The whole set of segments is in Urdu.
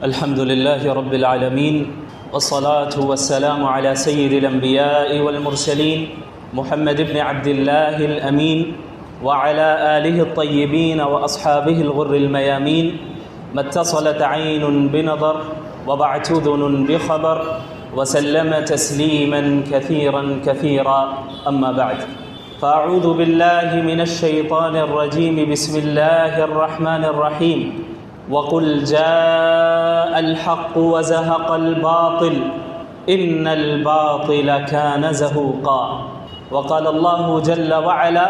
الحمد لله رب العالمين والصلاة والسلام على سيد الأنبياء والمرسلين محمد بن عبد الله الأمين وعلى آله الطيبين وأصحابه الغر الميامين ما اتصلت عين بنظر وبعت أذن بخبر وسلم تسليما كثيرا كثيرا أما بعد فأعوذ بالله من الشيطان الرجيم بسم الله الرحمن الرحيم وقل جاء الحق وزهق الباطل إن الباطل كان زهوقا وقال الله جل وعلا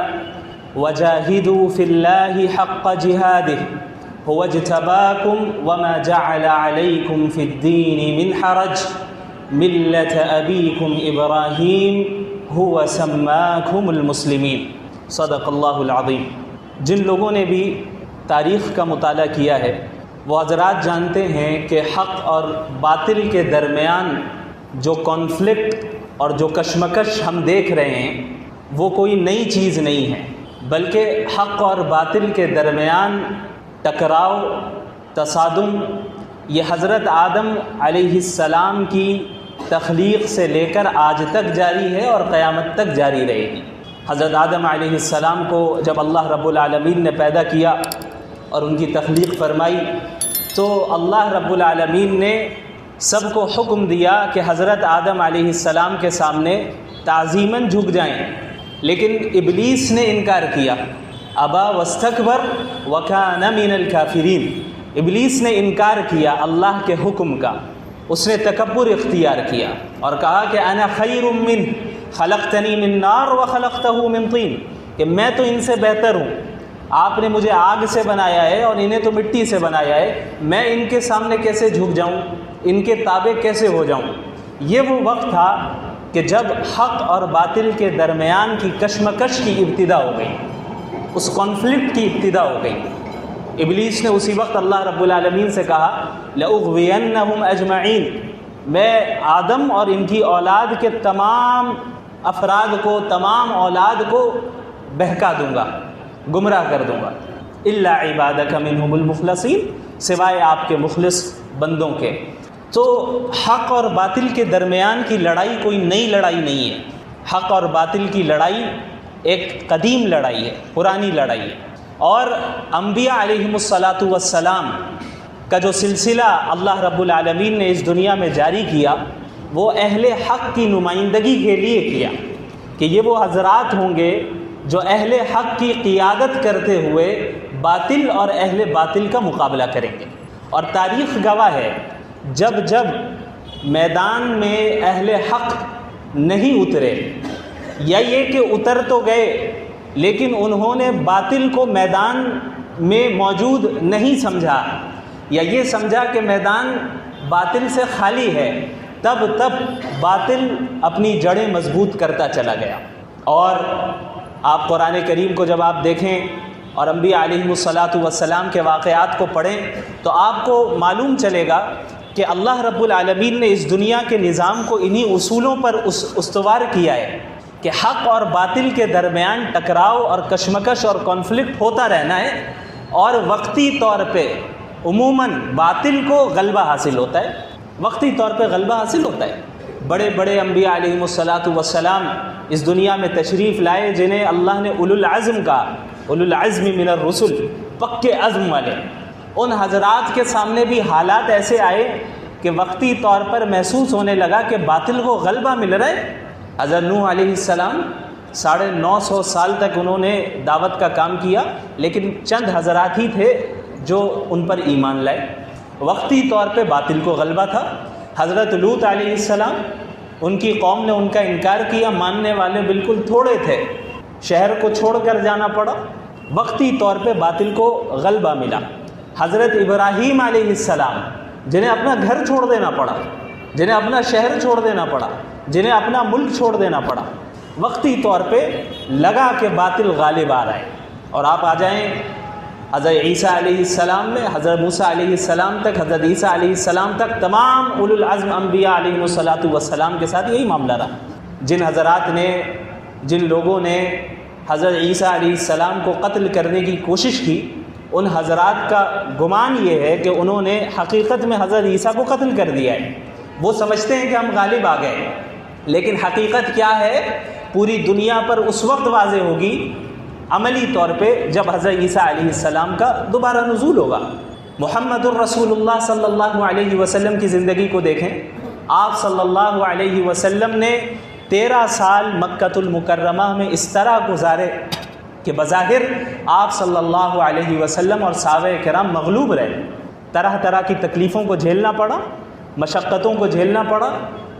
وجاهدوا في الله حق جهاده هو اجتباكم وما جعل عليكم في الدين من حرج ملة أبيكم إبراهيم هو سماكم المسلمين صدق اللہ العظیم۔ جن لوگوں نے بھی تاریخ کا مطالعہ کیا ہے وہ حضرات جانتے ہیں کہ حق اور باطل کے درمیان جو کانفلکٹ اور جو کشمکش ہم دیکھ رہے ہیں وہ کوئی نئی چیز نہیں ہے، بلکہ حق اور باطل کے درمیان ٹکراؤ، تصادم یہ حضرت آدم علیہ السلام کی تخلیق سے لے کر آج تک جاری ہے اور قیامت تک جاری رہے گی۔ حضرت آدم علیہ السلام کو جب اللہ رب العالمین نے پیدا کیا اور ان کی تخلیق فرمائی تو اللہ رب العالمین نے سب کو حکم دیا کہ حضرت آدم علیہ السلام کے سامنے تعظیماً جھک جائیں، لیکن ابلیس نے انکار کیا، ابا واستکبر وکان من الکافرین۔ ابلیس نے انکار کیا اللہ کے حکم کا، اس نے تکبر اختیار کیا اور کہا کہ انا خیر من خلقتنی من نار وخلقتہ من طین، کہ میں تو ان سے بہتر ہوں، آپ نے مجھے آگ سے بنایا ہے اور انہیں تو مٹی سے بنایا ہے، میں ان کے سامنے کیسے جھک جاؤں، ان کے تابع کیسے ہو جاؤں۔ یہ وہ وقت تھا کہ جب حق اور باطل کے درمیان کی کشمکش کی ابتدا ہو گئی، اس کانفلکٹ کی ابتدا ہو گئی۔ ابلیس نے اسی وقت اللہ رب العالمین سے کہا لأغوینہم اجمعین، میں آدم اور ان کی اولاد کے تمام افراد کو، تمام اولاد کو بہکا دوں گا، گمراہ کر دوں گا، الا عبادک منہم المخلصین، سوائے آپ کے مخلص بندوں کے۔ تو حق اور باطل کے درمیان کی لڑائی کوئی نئی لڑائی نہیں ہے، حق اور باطل کی لڑائی ایک قدیم لڑائی ہے، پرانی لڑائی ہے، اور انبیاء علیہم الصلاۃ والسلام کا جو سلسلہ اللہ رب العالمین نے اس دنیا میں جاری کیا وہ اہل حق کی نمائندگی کے لیے کیا، کہ یہ وہ حضرات ہوں گے جو اہل حق کی قیادت کرتے ہوئے باطل اور اہل باطل کا مقابلہ کریں گے۔ اور تاریخ گواہ ہے جب جب میدان میں اہل حق نہیں اترے، یا یہ کہ اتر تو گئے لیکن انہوں نے باطل کو میدان میں موجود نہیں سمجھا، یا یہ سمجھا کہ میدان باطل سے خالی ہے، تب باطل اپنی جڑیں مضبوط کرتا چلا گیا۔ اور آپ قرآن کریم کو جب آپ دیکھیں اور انبیاء علیہم الصلاۃ والسلام کے واقعات کو پڑھیں تو آپ کو معلوم چلے گا کہ اللہ رب العالمین نے اس دنیا کے نظام کو انہی اصولوں پر استوار کیا ہے کہ حق اور باطل کے درمیان ٹکراؤ اور کشمکش اور کانفلکٹ ہوتا رہنا ہے، اور وقتی طور پہ عموماً باطل کو غلبہ حاصل ہوتا ہے، وقتی طور پہ غلبہ حاصل ہوتا ہے۔ بڑے بڑے انبیاء علیہم الصلاۃ والسلام اس دنیا میں تشریف لائے جنہیں اللہ نے اولو العزم کہا، اولو العزم من الرسل، پکے عزم والے۔ ان حضرات کے سامنے بھی حالات ایسے آئے کہ وقتی طور پر محسوس ہونے لگا کہ باطل کو غلبہ مل رہا ہے۔ حضرت نوح علیہ السلام 950 سال تک انہوں نے دعوت کا کام کیا، لیکن چند حضرات ہی تھے جو ان پر ایمان لائے۔ وقتی طور پہ باطل کو غلبہ تھا۔ حضرت لوط علیہ السلام، ان کی قوم نے ان کا انکار کیا، ماننے والے بالکل تھوڑے تھے، شہر کو چھوڑ کر جانا پڑا، وقتی طور پہ باطل کو غلبہ ملا۔ حضرت ابراہیم علیہ السلام جنہیں اپنا گھر چھوڑ دینا پڑا، جنہیں اپنا شہر چھوڑ دینا پڑا، جنہیں اپنا ملک چھوڑ دینا پڑا، وقتی طور پہ لگا کہ باطل غالب آ رہا ہے۔ اور آپ آ جائیں حضرت عیسیٰ علیہ السلام میں، حضرت موسیٰ علیہ السلام تک، حضرت عیسیٰ علیہ السلام تک، تمام اولو العزم انبیاء علیہم الصلاۃ والسلام کے ساتھ یہی معاملہ رہا۔ جن حضرات نے، جن لوگوں نے حضرت عیسیٰ علیہ السلام کو قتل کرنے کی کوشش کی، ان حضرات کا گمان یہ ہے کہ انہوں نے حقیقت میں حضرت عیسیٰ کو قتل کر دیا ہے۔ وہ سمجھتے ہیں کہ ہم غالب آ گئے، لیکن حقیقت کیا ہے پوری دنیا پر اس وقت واضح ہوگی عملی طور پہ جب حضرت عیسیٰ علیہ السلام کا دوبارہ نزول ہوگا۔ محمد الرسول اللہ صلی اللہ علیہ وسلم کی زندگی کو دیکھیں، آپ صلی اللہ علیہ وسلم نے 13 سال مکۃ المکرمہ میں اس طرح گزارے کہ بظاہر آپ صلی اللہ علیہ وسلم اور صحابہ کرام مغلوب رہے، طرح طرح کی تکلیفوں کو جھیلنا پڑا، مشقتوں کو جھیلنا پڑا۔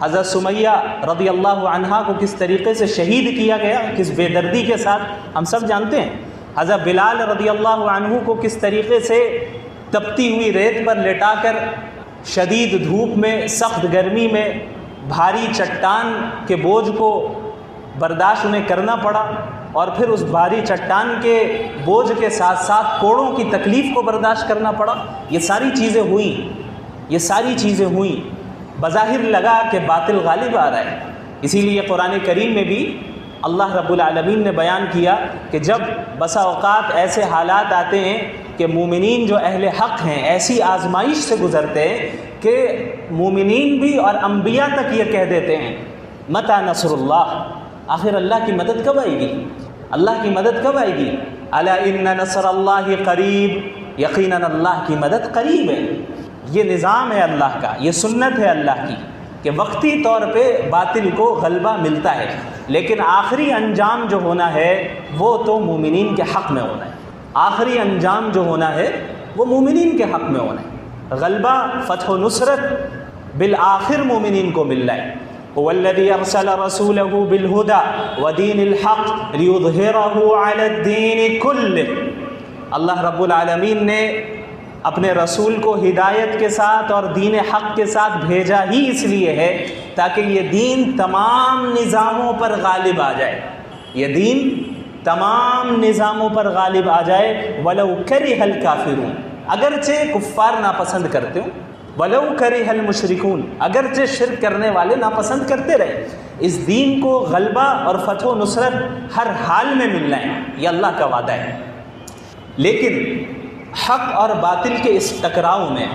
حضرت سمیہ رضی اللہ عنہا کو کس طریقے سے شہید کیا گیا، کس بے دردی کے ساتھ، ہم سب جانتے ہیں۔ حضرت بلال رضی اللہ عنہ کو کس طریقے سے تپتی ہوئی ریت پر لٹا کر شدید دھوپ میں، سخت گرمی میں، بھاری چٹان کے بوجھ کو برداشت انہیں کرنا پڑا، اور پھر اس بھاری چٹان کے بوجھ کے ساتھ ساتھ کوڑوں کی تکلیف کو برداشت کرنا پڑا۔ یہ ساری چیزیں ہوئیں، بظاہر لگا کہ باطل غالب آ رہا ہے۔ اسی لیے قرآن کریم میں بھی اللہ رب العالمین نے بیان کیا کہ جب بسا اوقات ایسے حالات آتے ہیں کہ مومنین جو اہل حق ہیں ایسی آزمائش سے گزرتے ہیں کہ مومنین بھی اور انبیاء تک یہ کہہ دیتے ہیں متی نصر اللہ، آخر اللہ کی مدد کب آئے گی، اللہ کی مدد کب آئے گی؟ الا ان نصر اللہ قریب، یقیناً اللہ کی مدد قریب ہے۔ یہ نظام ہے اللہ کا، یہ سنت ہے اللہ کی کہ وقتی طور پہ باطل کو غلبہ ملتا ہے، لیکن آخری انجام جو ہونا ہے وہ تو مومنین کے حق میں ہونا ہے۔ آخری انجام جو ہونا ہے وہ مومنین کے حق میں ہونا ہے۔ غلبہ، فتح و نصرت بالآخر مومنین کو مل رہا ہے۔ هو الذي ارسل رسوله بالهدى ودين الحق ليظهره على الدين كله۔ اللہ رب العالمین نے اپنے رسول کو ہدایت کے ساتھ اور دین حق کے ساتھ بھیجا ہی اس لیے ہے تاکہ یہ دین تمام نظاموں پر غالب آ جائے، یہ دین تمام نظاموں پر غالب آ جائے۔ وَلَوْ كَرِهَ الْكَافِرُونَ، اگرچہ کفار ناپسند کرتے ہوں، وَلَوْ كَرِهَ الْمُشْرِكُونَ، اگرچہ شرک کرنے والے ناپسند کرتے رہے، اس دین کو غلبہ اور فتح و نصرت ہر حال میں ملنا ہے، یہ اللہ کا وعدہ ہے۔ لیکن حق اور باطل کے اس ٹکراؤ میں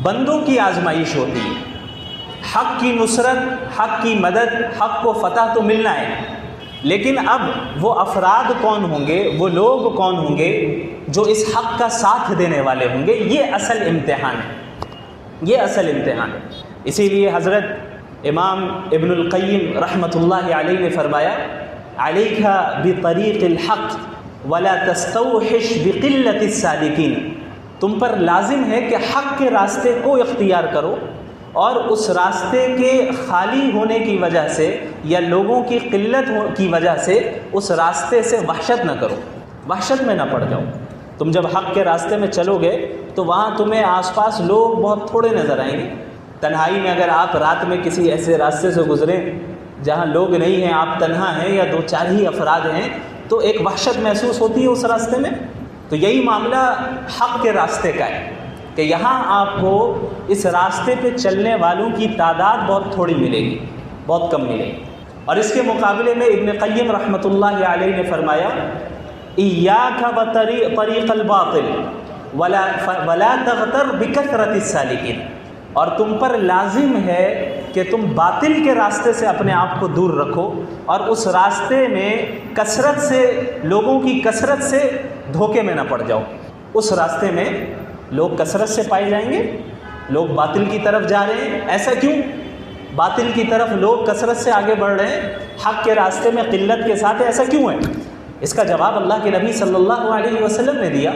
بندوں کی آزمائش ہوتی ہے۔ حق کی نصرت، حق کی مدد، حق کو فتح تو ملنا ہے، لیکن اب وہ افراد کون ہوں گے، وہ لوگ کون ہوں گے جو اس حق کا ساتھ دینے والے ہوں گے، یہ اصل امتحان ہے، یہ اصل امتحان ہے۔ اسی لیے حضرت امام ابن القیم رحمۃ اللہ علیہ نے فرمایا علیک بطریق الحق ولا تستوحش بقلت السالکین، تم پر لازم ہے کہ حق کے راستے کو اختیار کرو اور اس راستے کے خالی ہونے کی وجہ سے یا لوگوں کی قلت کی وجہ سے اس راستے سے وحشت نہ کرو، وحشت میں نہ پڑ جاؤ۔ تم جب حق کے راستے میں چلو گے تو وہاں تمہیں آس پاس لوگ بہت تھوڑے نظر آئیں گے۔ تنہائی میں اگر آپ رات میں کسی ایسے راستے سے گزریں جہاں لوگ نہیں ہیں، آپ تنہا ہیں یا 2-4 ہی افراد ہیں، تو ایک وحشت محسوس ہوتی ہے اس راستے میں۔ تو یہی معاملہ حق کے راستے کا ہے کہ یہاں آپ کو اس راستے پہ چلنے والوں کی تعداد بہت تھوڑی ملے گی، بہت کم ملے گی۔ اور اس کے مقابلے میں ابن قیم رحمۃ اللہ علیہ نے فرمایا ایاک وطریق الباطل ولا تغتر بکثرت السالکین، اور تم پر لازم ہے کہ تم باطل کے راستے سے اپنے آپ کو دور رکھو اور اس راستے میں کثرت سے، لوگوں کی کثرت سے دھوکے میں نہ پڑ جاؤ۔ اس راستے میں لوگ کثرت سے پائے جائیں گے، لوگ باطل کی طرف جا رہے ہیں، ایسا کیوں؟ باطل کی طرف لوگ کثرت سے آگے بڑھ رہے ہیں، حق کے راستے میں قلت کے ساتھ، ایسا کیوں ہے؟ اس کا جواب اللہ کے نبی صلی اللہ علیہ وسلم نے دیا۔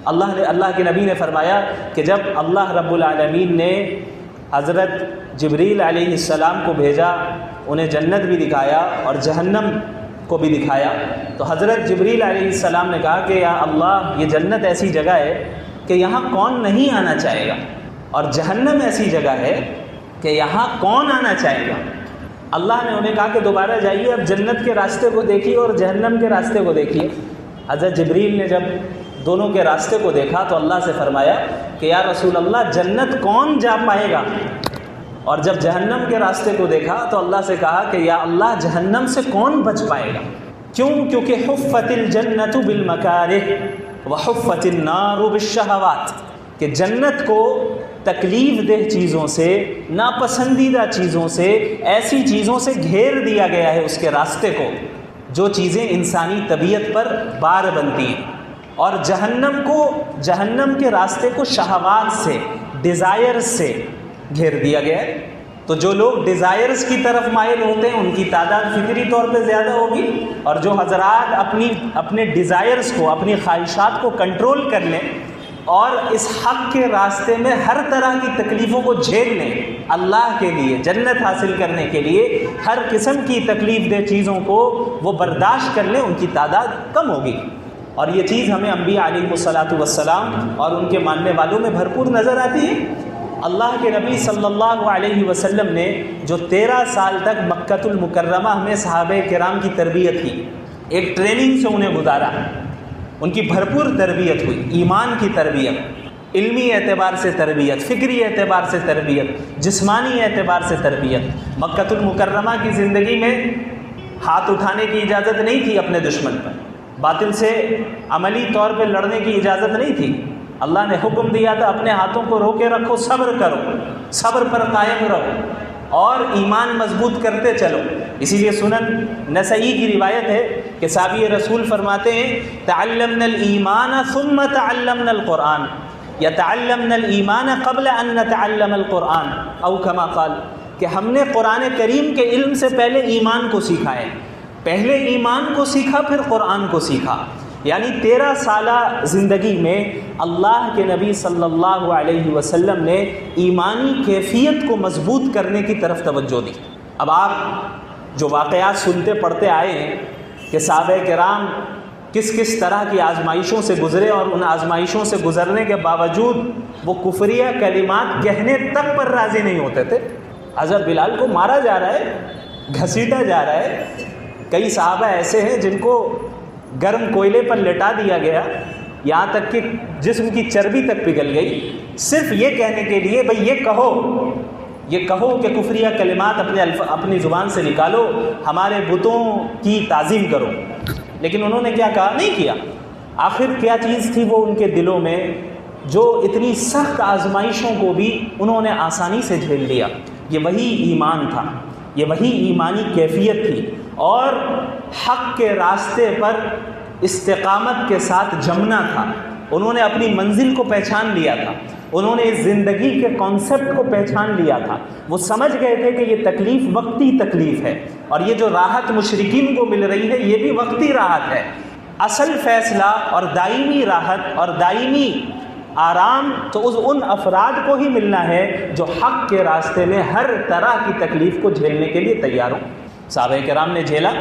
اللہ کے نبی نے فرمایا کہ جب اللہ رب العالمین نے حضرت جبریل علیہ السلام کو بھیجا، انہیں جنت بھی دکھایا اور جہنم کو بھی دکھایا، تو حضرت جبریل علیہ السلام نے کہا کہ یا اللہ، یہ جنت ایسی جگہ ہے کہ یہاں کون نہیں آنا چاہے گا، اور جہنم ایسی جگہ ہے کہ یہاں کون آنا چاہے گا۔ اللہ نے انہیں کہا کہ دوبارہ جائیے، اب جنت کے راستے کو دیکھیے اور جہنم کے راستے کو دیکھیے۔ حضرت جبریل نے جب دونوں کے راستے کو دیکھا تو اللہ سے فرمایا کہ یا رسول اللہ، جنت کون جا پائے گا؟ اور جب جہنم کے راستے کو دیکھا تو اللہ سے کہا کہ یا اللہ، جہنم سے کون بچ پائے گا؟ کیوں؟ کیونکہ حفت الجنت بالمکارہ وحفت النار بالشہوات، کہ جنت کو تکلیف دہ چیزوں سے، ناپسندیدہ چیزوں سے، ایسی چیزوں سے گھیر دیا گیا ہے اس کے راستے کو جو چیزیں انسانی طبیعت پر بار بنتی ہیں، اور جہنم کے راستے کو شہوات سے، ڈیزائرز سے گھیر دیا گیا ہے۔ تو جو لوگ ڈیزائرز کی طرف مائل ہوتے ہیں ان کی تعداد فطری طور پہ زیادہ ہوگی، اور جو حضرات اپنے ڈیزائرز کو، اپنی خواہشات کو کنٹرول کر لیں اور اس حق کے راستے میں ہر طرح کی تکلیفوں کو جھیل لیں، اللہ کے لیے جنت حاصل کرنے کے لیے ہر قسم کی تکلیف دہ چیزوں کو وہ برداشت کر لیں، ان کی تعداد کم ہوگی۔ اور یہ چیز ہمیں انبیاء علیہ الصلاۃ والسلام اور ان کے ماننے والوں میں بھرپور نظر آتی ہے۔ اللہ کے نبی صلی اللہ علیہ وسلم نے جو 13 سال تک مکۃ المکرمہ میں صحابہ کرام کی تربیت کی، ایک ٹریننگ سے انہیں گزارا، ان کی بھرپور تربیت ہوئی، ایمان کی تربیت، علمی اعتبار سے تربیت، فکری اعتبار سے تربیت، جسمانی اعتبار سے تربیت۔ مکۃ المکرمہ کی زندگی میں ہاتھ اٹھانے کی اجازت نہیں تھی اپنے دشمن پر، باطل سے عملی طور پہ لڑنے کی اجازت نہیں تھی۔ اللہ نے حکم دیا تھا اپنے ہاتھوں کو روکے رکھو، صبر کرو، صبر پر قائم رہو اور ایمان مضبوط کرتے چلو۔ اسی لیے سنن نسائی کی روایت ہے کہ صحابی رسول فرماتے ہیں تعلمنا الایمان ثم تعلمنا القرآن، یا تعلمنا الایمان قبل ان نتعلم القرآن، او کما قال، کہ ہم نے قرآن کریم کے علم سے پہلے ایمان کو سیکھا ہے، پہلے ایمان کو سیکھا پھر قرآن کو سیکھا۔ یعنی 13 سالہ زندگی میں اللہ کے نبی صلی اللہ علیہ وسلم نے ایمانی کیفیت کو مضبوط کرنے کی طرف توجہ دی۔ اب آپ جو واقعات سنتے پڑھتے آئے ہیں کہ صحابہ کرام کس کس طرح کی آزمائشوں سے گزرے، اور ان آزمائشوں سے گزرنے کے باوجود وہ کفریہ کلمات کہنے تک پر راضی نہیں ہوتے تھے۔ حضرت بلال کو مارا جا رہا ہے، گھسیٹا جا رہا ہے، کئی صحابہ ایسے ہیں جن کو گرم کوئلے پر لٹا دیا گیا، یہاں تک کہ جسم کی چربی تک پگھل گئی، صرف یہ کہنے کے لیے بھئی یہ کہو کہ کفریہ کلمات اپنی زبان سے نکالو، ہمارے بتوں کی تعظیم کرو۔ لیکن انہوں نے کیا کہا؟ نہیں کیا۔ آخر کیا چیز تھی وہ ان کے دلوں میں جو اتنی سخت آزمائشوں کو بھی انہوں نے آسانی سے جھیل لیا؟ یہ وہی ایمان تھا، یہ وہی ایمانی کیفیت تھی، اور حق کے راستے پر استقامت کے ساتھ جمنا تھا۔ انہوں نے اپنی منزل کو پہچان لیا تھا، انہوں نے اس زندگی کے کانسیپٹ کو پہچان لیا تھا، وہ سمجھ گئے تھے کہ یہ تکلیف وقتی تکلیف ہے، اور یہ جو راحت مشرکین کو مل رہی ہے یہ بھی وقتی راحت ہے۔ اصل فیصلہ اور دائمی راحت اور دائمی آرام تو ان افراد کو ہی ملنا ہے جو حق کے راستے میں ہر طرح کی تکلیف کو جھیلنے کے لیے تیار ہوں۔ صحابہ کرام نے جھیلا،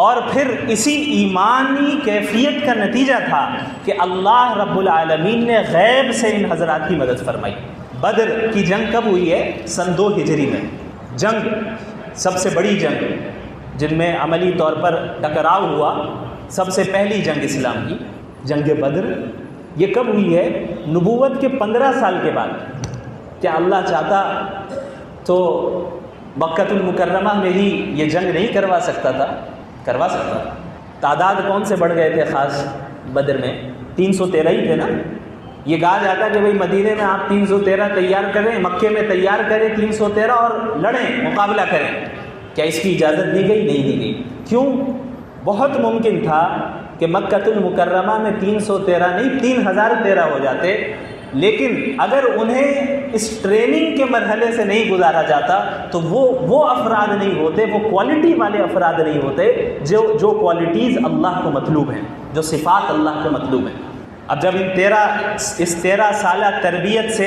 اور پھر اسی ایمانی کیفیت کا نتیجہ تھا کہ اللہ رب العالمین نے غیب سے ان حضرات کی مدد فرمائی۔ بدر کی جنگ کب ہوئی ہے؟ سن 2 ہجری میں۔ جنگ سب سے بڑی جنگ جن میں عملی طور پر ٹکراؤ ہوا، سب سے پہلی جنگ اسلام کی جنگ بدر، یہ کب ہوئی ہے؟ نبوت کے 15 سال کے بعد۔ کیا اللہ چاہتا تو مکۃ المکرمہ میں ہی یہ جنگ نہیں کروا سکتا تھا؟ کروا سکتا تھا۔ تعداد کون سے بڑھ گئے تھے؟ خاص بدر میں 313 ہی تھے نا۔ یہ کہا جاتا کہ بھئی مدینے میں آپ 313 تیار کریں، مکے میں تیار کریں 313 اور لڑیں، مقابلہ کریں۔ کیا اس کی اجازت دی گئی؟ نہیں دی گئی۔ کیوں؟ بہت ممکن تھا کہ مکۃ المکرمہ میں 313 نہیں 3013 ہو جاتے، لیکن اگر انہیں اس ٹریننگ کے مرحلے سے نہیں گزارا جاتا تو وہ افراد نہیں ہوتے، وہ کوالٹی والے افراد نہیں ہوتے جو کوالٹیز اللہ کو مطلوب ہیں، جو صفات اللہ کو مطلوب ہیں۔ اب جب اس 13 سالہ تربیت سے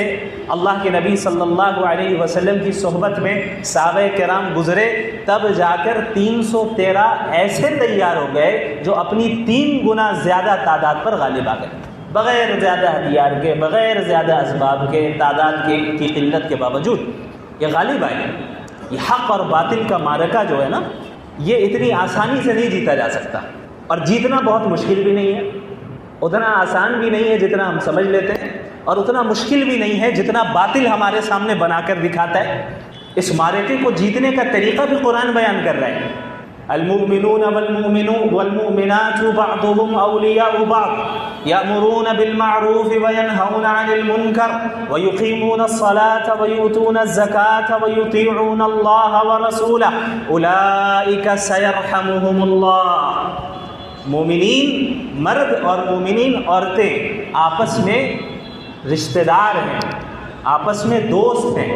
اللہ کے نبی صلی اللہ علیہ وسلم کی صحبت میں صحابہ کرام گزرے، تب جا کر 313 ایسے تیار ہو گئے جو اپنی 3 گنا زیادہ تعداد پر غالب آ گئے، بغیر زیادہ ہتھیار کے، بغیر زیادہ اسباب کے، تعداد کی قلت کے باوجود یہ غالب آئے۔ یہ حق اور باطل کا معرکہ جو ہے نا، یہ اتنی آسانی سے نہیں جیتا جا سکتا، اور جیتنا بہت مشکل بھی نہیں ہے، اتنا آسان بھی نہیں ہے جتنا ہم سمجھ لیتے ہیں، اور اتنا مشکل بھی نہیں ہے جتنا باطل ہمارے سامنے بنا کر دکھاتا ہے۔ اس معرکے کو جیتنے کا طریقہ بھی قرآن بیان کر رہا ہے۔ المؤمنون والمؤمنات بعضهم اولیاء بعض یأمرون بالمعروف وینہون عن المنکر ویقیمون الصلاة ویؤتون الزکاة ویطیعون اللہ ورسولہ اولئک سیرحمہم اللہ۔ مومنین مرد اور مومنین عورتیں آپس میں رشتہ دار ہیں، آپس میں دوست ہیں،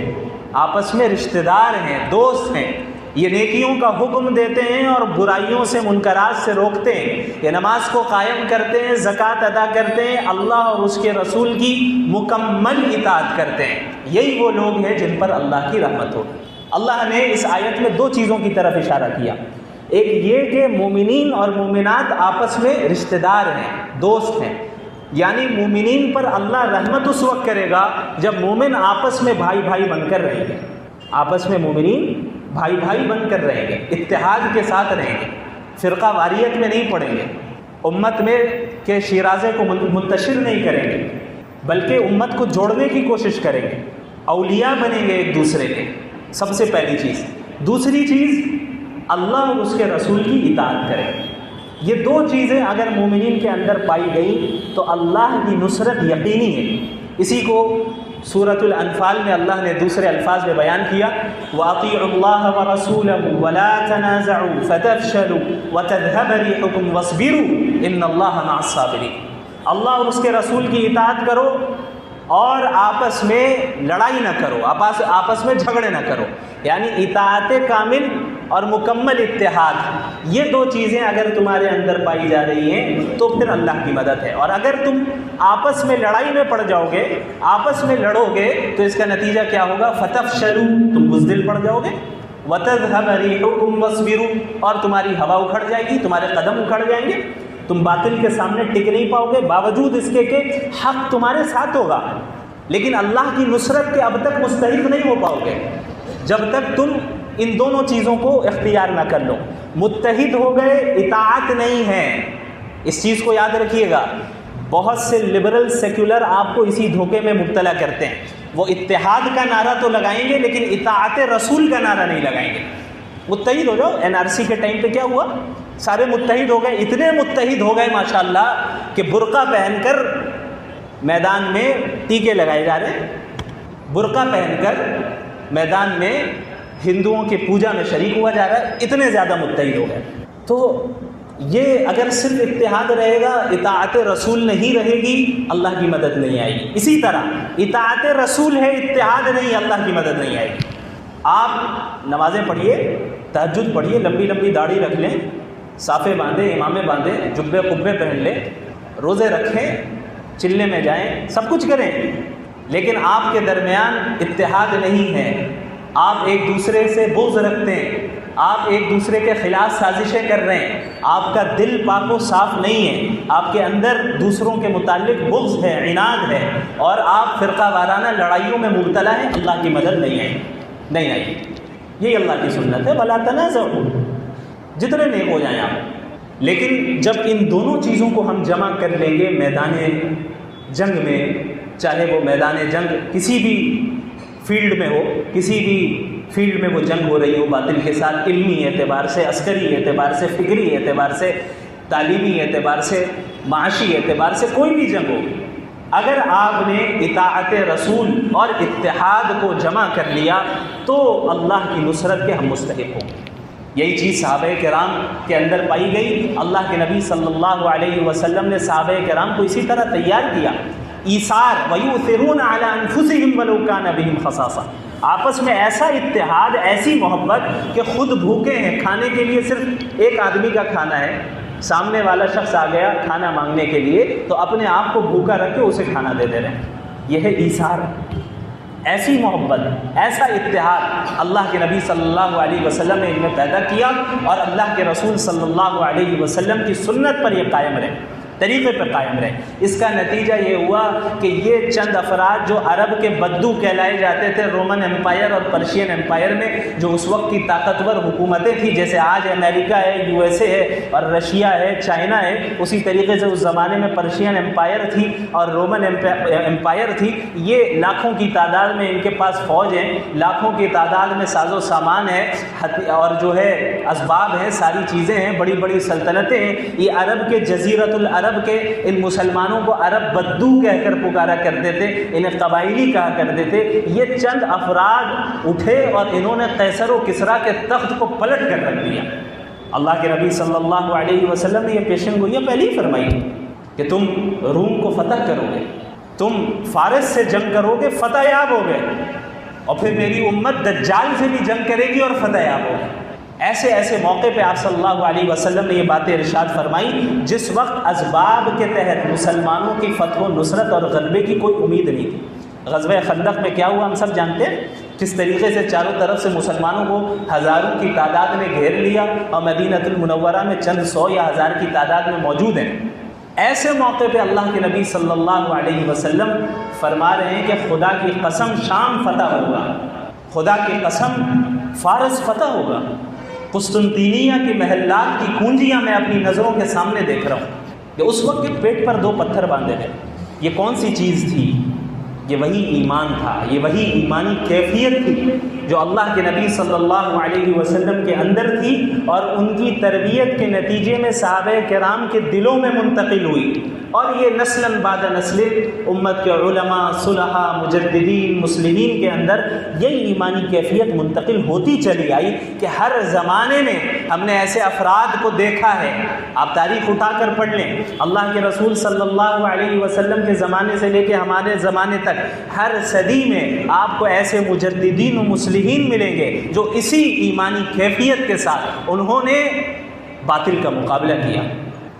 آپس میں رشتہ دار ہیں، دوست ہیں۔ یہ نیکیوں کا حکم دیتے ہیں اور برائیوں سے منکرات سے روکتے ہیں، یہ نماز کو قائم کرتے ہیں، زکوٰۃ ادا کرتے ہیں، اللہ اور اس کے رسول کی مکمل اطاعت کرتے ہیں۔ یہی وہ لوگ ہیں جن پر اللہ کی رحمت ہو۔ اللہ نے اس آیت میں دو چیزوں کی طرف اشارہ کیا، ایک یہ کہ مومنین اور مومنات آپس میں رشتہ دار ہیں، دوست ہیں، یعنی مومنین پر اللہ رحمت اس وقت کرے گا جب مومن آپس میں بھائی بھائی بن کر رہیں گے، آپس میں مومنین بھائی بھائی بن کر رہیں گے، اتحاد کے ساتھ رہیں گے، فرقہ واریت میں نہیں پڑیں گے، امت میں کے شیرازے کو منتشر نہیں کریں گے، بلکہ امت کو جوڑنے کی کوشش کریں گے، اولیاء بنیں گے ایک دوسرے کے، سب سے پہلی چیز۔ دوسری چیز، اللہ اور اس کے رسول کی اطاعت کریں۔ یہ دو چیزیں اگر مومنین کے اندر پائی گئی تو اللہ کی نصرت یقینی ہے۔ اسی کو سورۃ الانفال میں اللہ نے دوسرے الفاظ میں بیان کیا، وَأَطِيعُوا اللَّهَ وَرَسُولَهُ وَلَا تَنَازَعُوا فَتَفْشَلُوا وَتَذْهَبَ رِيحُكُمْ وَاصْبِرُوا إِنَّ اللَّهَ مَعَ الصَّابِرِينَ۔ اللہ اور اس کے رسول کی اطاعت کرو اور آپس میں لڑائی نہ کرو، آپس میں جھگڑے نہ کرو، یعنی اطاعت کامل اور مکمل اتحاد۔ یہ دو چیزیں اگر تمہارے اندر پائی جا رہی ہیں تو پھر اللہ کی مدد ہے، اور اگر تم آپس میں لڑائی میں پڑ جاؤ گے، آپس میں لڑو گے تو اس کا نتیجہ کیا ہوگا؟ فتفشلوا، تم بزدل پڑ جاؤ گے، وتذهب ريحكم واصبروا، اور تمہاری ہوا اکھڑ جائے گی، تمہارے قدم اکھڑ جائیں گے، تم باطل کے سامنے ٹک نہیں پاؤ گے، باوجود اس کے کہ حق تمہارے ساتھ ہوگا، لیکن اللہ کی نصرت کے اب تک مستحق نہیں ہو پاؤ گے جب تک تم ان دونوں چیزوں کو اختیار نہ کر لو۔ متحد ہو گئے، اطاعت نہیں ہے، اس چیز کو یاد رکھیے گا۔ بہت سے لبرل سیکولر آپ کو اسی دھوکے میں مبتلا کرتے ہیں، وہ اتحاد کا نعرہ تو لگائیں گے لیکن اطاعت رسول کا نعرہ نہیں لگائیں گے۔ متحد ہو جاؤ، NRC کے ٹائم پہ کیا ہوا؟ سارے متحد ہو گئے، اتنے متحد ہو گئے ماشاءاللہ کہ برقع پہن کر میدان میں ٹیکے لگائے جا رہے ہیں، برقع پہن کر میدان میں ہندوؤں کی پوجا میں شریک ہوا جا رہا ہے، اتنے زیادہ متحد ہو گئے۔ تو یہ اگر صرف اتحاد رہے گا، اطاعت رسول نہیں رہے گی، اللہ کی مدد نہیں آئے گی۔ اسی طرح اطاعت رسول ہے، اتحاد نہیں، اللہ کی مدد نہیں آئے گی۔ آپ نمازیں پڑھیے، تہجد پڑھیے، لمبی لمبی داڑھی رکھ لیں، صافے باندھیں، امامے باندھیں، جبے قبے پہن لیں، روزے رکھیں، چلے میں جائیں، سب کچھ کریں، لیکن آپ کے درمیان اتحاد نہیں ہے، آپ ایک دوسرے سے بغض رکھتے ہیں، آپ ایک دوسرے کے خلاف سازشیں کر رہے ہیں، آپ کا دل پاک و صاف نہیں ہے، آپ کے اندر دوسروں کے متعلق بغض ہے، عناد ہے، اور آپ فرقہ وارانہ لڑائیوں میں مبتلا ہیں، اللہ کی مدد نہیں آئی۔ یہی اللہ کی سنت ہے، وَلَا تَنَازَعُوا، جتنے نیک ہو جائیں آپ۔ لیکن جب ان دونوں چیزوں کو ہم جمع کر لیں گے میدان جنگ میں، چاہے وہ میدان جنگ کسی بھی فیلڈ میں ہو، کسی بھی فیلڈ میں وہ جنگ ہو رہی ہو باطل کے ساتھ، علمی اعتبار سے، عسکری اعتبار سے، فکری اعتبار سے، تعلیمی اعتبار سے، معاشی اعتبار سے، کوئی بھی جنگ ہو، اگر آپ نے اطاعت رسول اور اتحاد کو جمع کر لیا تو اللہ کی نصرت کے ہم مستحق ہوں۔ یہی چیز صحابہ کرام کے اندر پائی گئی۔ اللہ کے نبی صلی اللہ علیہ وسلم نے صحابہ کرام کو اسی طرح تیار کیا، ایثار، وَيُؤْثِرُونَ عَلَىٰ أَنفُسِهِمْ وَلَوْ كَانَ بِهِمْ خَصَاصَةٌ، آپس میں ایسا اتحاد، ایسی محبت کہ خود بھوکے ہیں، کھانے کے لیے صرف ایک آدمی کا کھانا ہے، سامنے والا شخص آ گیا کھانا مانگنے کے لیے تو اپنے آپ کو بھوکا رکھ کے اسے کھانا دے دے رہے ہیں۔ یہ ہے ایثار، ایسی محبت، ایسا اتحاد اللہ کے نبی صلی اللہ علیہ وسلم نے ان میں پیدا کیا، اور اللہ کے رسول صلی اللہ علیہ وسلم کی سنت پر یہ قائم رہے۔ طریقے پہ قائم رہے۔ اس کا نتیجہ یہ ہوا کہ یہ چند افراد جو عرب کے بدو کہلائے جاتے تھے رومن امپائر اور پرشین امپائر میں، جو اس وقت کی طاقتور حکومتیں تھیں، جیسے آج امریکہ ہے، یو ایس اے ہے اور رشیا ہے، چائنا ہے، اسی طریقے سے اس زمانے میں پرشین امپائر تھی اور رومن امپائر تھی۔ یہ لاکھوں کی تعداد میں ان کے پاس فوج ہے، لاکھوں کی تعداد میں ساز و سامان ہے اور جو ہے اسباب ہیں، ساری چیزیں ہیں، بڑی بڑی سلطنتیں ہیں۔ یہ عرب کے جزیرۃ العرب کے ان مسلمانوں کو عرب بدو کہہ کر پکارا کرتے تھے، انہیں قبائلی کہا کرتے تھے۔ یہ چند افراد اٹھے اور انہوں نے قیصر و کسریٰ کے تخت کو پلٹ کر رکھ دیا۔ اللہ کے نبی صلی اللہ علیہ وسلم نے یہ پیشن گوئیاں پہلے ہی فرمائی کہ تم روم کو فتح کرو گے، تم فارس سے جنگ کرو گے، فتح یاب ہو گئے، اور پھر میری امت دجال سے بھی جنگ کرے گی اور فتح یاب ہوگی۔ ایسے موقع پہ آپ صلی اللہ علیہ وسلم نے یہ باتیں ارشاد فرمائی جس وقت اسباب کے تحت مسلمانوں کی فتح و نصرت اور غلبے کی کوئی امید نہیں تھی۔ غزوہ خندق میں کیا ہوا ہم سب جانتے ہیں، کس طریقے سے چاروں طرف سے مسلمانوں کو ہزاروں کی تعداد میں گھیر لیا اور مدینہ المنورہ میں چند سو یا ہزار کی تعداد میں موجود ہیں۔ ایسے موقع پہ اللہ کے نبی صلی اللہ علیہ وسلم فرما رہے ہیں کہ خدا کی قسم شام فتح ہوگا، خدا کی قسم فارس فتح ہوگا، قسطنطینیہ کی محلات کی کنجیاں میں اپنی نظروں کے سامنے دیکھ رہا ہوں کہ اس وقت کے پیٹ پر 2 پتھر باندھے ہیں۔ یہ کون سی چیز تھی؟ یہ وہی ایمان تھا، یہ وہی ایمانی کیفیت تھی جو اللہ کے نبی صلی اللہ علیہ وسلم کے اندر تھی اور ان کی تربیت کے نتیجے میں صحابہ کرام کے دلوں میں منتقل ہوئی، اور یہ نسلاً بعد نسل امت کے علماء، صلحاء، مجددین، مسلمین کے اندر یہی ایمانی کیفیت منتقل ہوتی چلی آئی کہ ہر زمانے میں ہم نے ایسے افراد کو دیکھا ہے۔ آپ تاریخ اٹھا کر پڑھ لیں، اللہ کے رسول صلی اللہ علیہ وسلم کے زمانے سے لے کے ہمارے زمانے تک ہر صدی میں آپ کو ایسے مجددین و مسلمین ملیں گے جو اسی ایمانی کیفیت کے ساتھ انہوں نے باطل کا مقابلہ کیا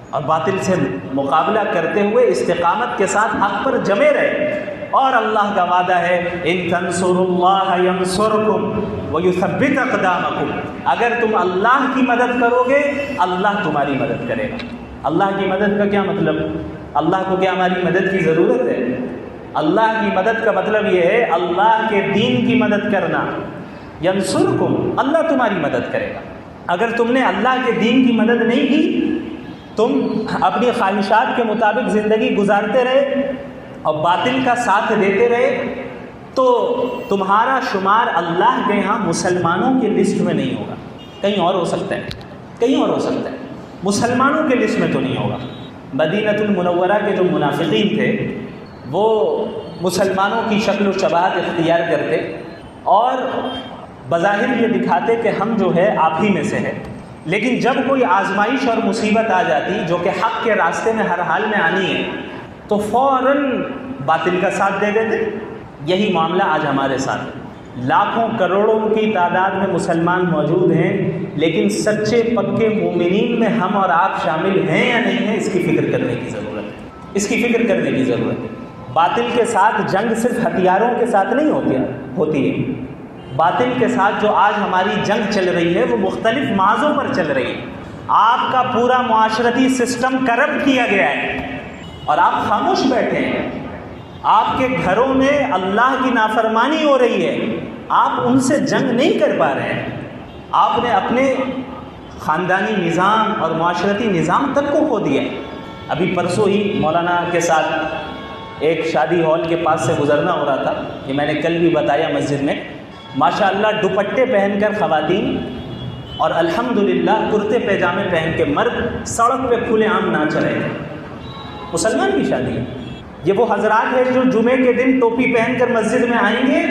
اور باطل سے مقابلہ کرتے ہوئے استقامت کے ساتھ حق پر جمے رہے۔ اور اللہ کا وعدہ ہے ان تنصروا اللہ ینصرکم ویثبت اقدامکم، اگر تم اللہ کی مدد کرو گے اللہ تمہاری مدد کرے گا۔ اللہ کی مدد کا کیا مطلب؟ اللہ کو کیا ہماری مدد کی ضرورت ہے؟ اللہ کی مدد کا مطلب یہ ہے اللہ کے دین کی مدد کرنا۔ ینصرکم، اللہ تمہاری مدد کرے گا۔ اگر تم نے اللہ کے دین کی مدد نہیں کی، تم اپنی خواہشات کے مطابق زندگی گزارتے رہے اور باطل کا ساتھ دیتے رہے، تو تمہارا شمار اللہ کے ہاں مسلمانوں کی لسٹ میں نہیں ہوگا، کہیں اور ہو سکتا ہے، کہیں اور ہو سکتا ہے، مسلمانوں کے لسٹ میں تو نہیں ہوگا۔ مدینہ المنورہ کے جو منافقین تھے وہ مسلمانوں کی شکل و شباہت اختیار کرتے اور بظاہر یہ دکھاتے کہ ہم جو ہے آپ ہی میں سے ہیں، لیکن جب کوئی آزمائش اور مصیبت آ جاتی جو کہ حق کے راستے میں ہر حال میں آنی ہے تو فوراً باطل کا ساتھ دے دیتے۔ یہی معاملہ آج ہمارے ساتھ ہے۔ لاکھوں کروڑوں کی تعداد میں مسلمان موجود ہیں، لیکن سچے پکے مومنین میں ہم اور آپ شامل ہیں یا نہیں ہیں، اس کی فکر کرنے کی ضرورت ہے، اس کی فکر کرنے کی ضرورت ہے۔ باطل کے ساتھ جنگ صرف ہتھیاروں کے ساتھ نہیں ہوتی ہے، باطل کے ساتھ جو آج ہماری جنگ چل رہی ہے وہ مختلف معاذوں پر چل رہی ہے۔ آپ کا پورا معاشرتی سسٹم کرپٹ کیا گیا ہے اور آپ خاموش بیٹھے ہیں۔ آپ کے گھروں میں اللہ کی نافرمانی ہو رہی ہے، آپ ان سے جنگ نہیں کر پا رہے ہیں۔ آپ نے اپنے خاندانی نظام اور معاشرتی نظام تک کو کھو دیا۔ ابھی پرسوں ہی مولانا کے ساتھ ایک شادی ہال کے پاس سے گزرنا ہو رہا تھا، یہ میں نے کل بھی بتایا مسجد میں، ماشاءاللہ دوپٹے پہن کر خواتین اور الحمدللہ کرتے پیجامے پہن کے مرد سڑک پہ کھلے عام ناچ رہے ہیں۔ مسلمان کی شادی ہے۔ یہ وہ حضرات ہیں جو جمعے کے دن ٹوپی پہن کر مسجد میں آئیں گے،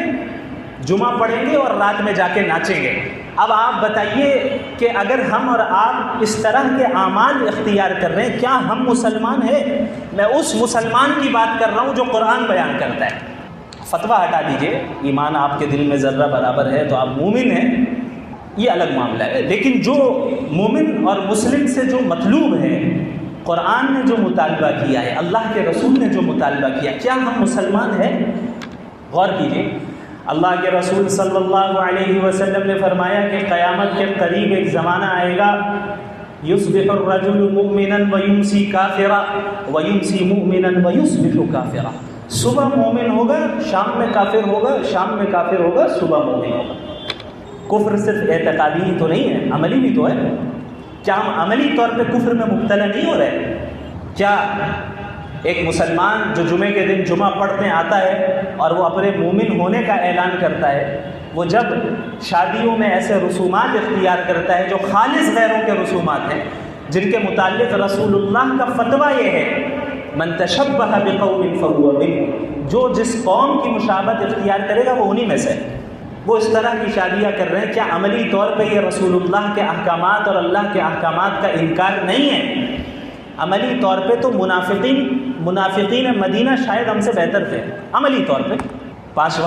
جمعہ پڑھیں گے اور رات میں جا کے ناچیں گے۔ اب آپ بتائیے کہ اگر ہم اور آپ اس طرح کے اعمال اختیار کر رہے ہیں، کیا ہم مسلمان ہیں؟ میں اس مسلمان کی بات کر رہا ہوں جو قرآن بیان کرتا ہے۔ فتویٰ ہٹا دیجئے، ایمان آپ کے دل میں ذرہ برابر ہے تو آپ مومن ہیں، یہ الگ معاملہ ہے، لیکن جو مومن اور مسلم سے جو مطلوب ہے، قرآن نے جو مطالبہ کیا ہے، اللہ کے رسول نے جو مطالبہ کیا، کیا ہم مسلمان ہیں؟ غور کیجئے، اللہ کے رسول صلی اللہ علیہ وسلم نے فرمایا کہ قیامت کے قریب ایک زمانہ آئے گا یصبح الرجل مؤمنا ویمسی کافرا ویمسی مؤمنا ویصبح کافرا، صبح مومن ہوگا شام میں کافر ہوگا، شام میں کافر ہوگا صبح مومن ہوگا۔ کفر صرف اعتقادی ہی تو نہیں ہے، عملی بھی تو ہے۔ کیا ہم عملی طور پہ کفر میں مبتلا نہیں ہو رہے؟ کیا ایک مسلمان جو جمعے کے دن جمعہ پڑھنے آتا ہے اور وہ اپنے مومن ہونے کا اعلان کرتا ہے، وہ جب شادیوں میں ایسے رسومات اختیار کرتا ہے جو خالص غیروں کے رسومات ہیں، جن کے متعلق رسول اللہ کا فتویٰ یہ ہے من تشبہ بقوم فہو منہم، جو جس قوم کی مشابہت اختیار کرے گا وہ انہی میں سے، وہ اس طرح کی شادیاں کر رہے ہیں۔ کیا عملی طور پہ یہ رسول اللہ کے احکامات اور اللہ کے احکامات کا انکار نہیں ہے؟ عملی طور پہ تو منافقین مدینہ شاید ہم سے بہتر تھے عملی طور پہ۔ 5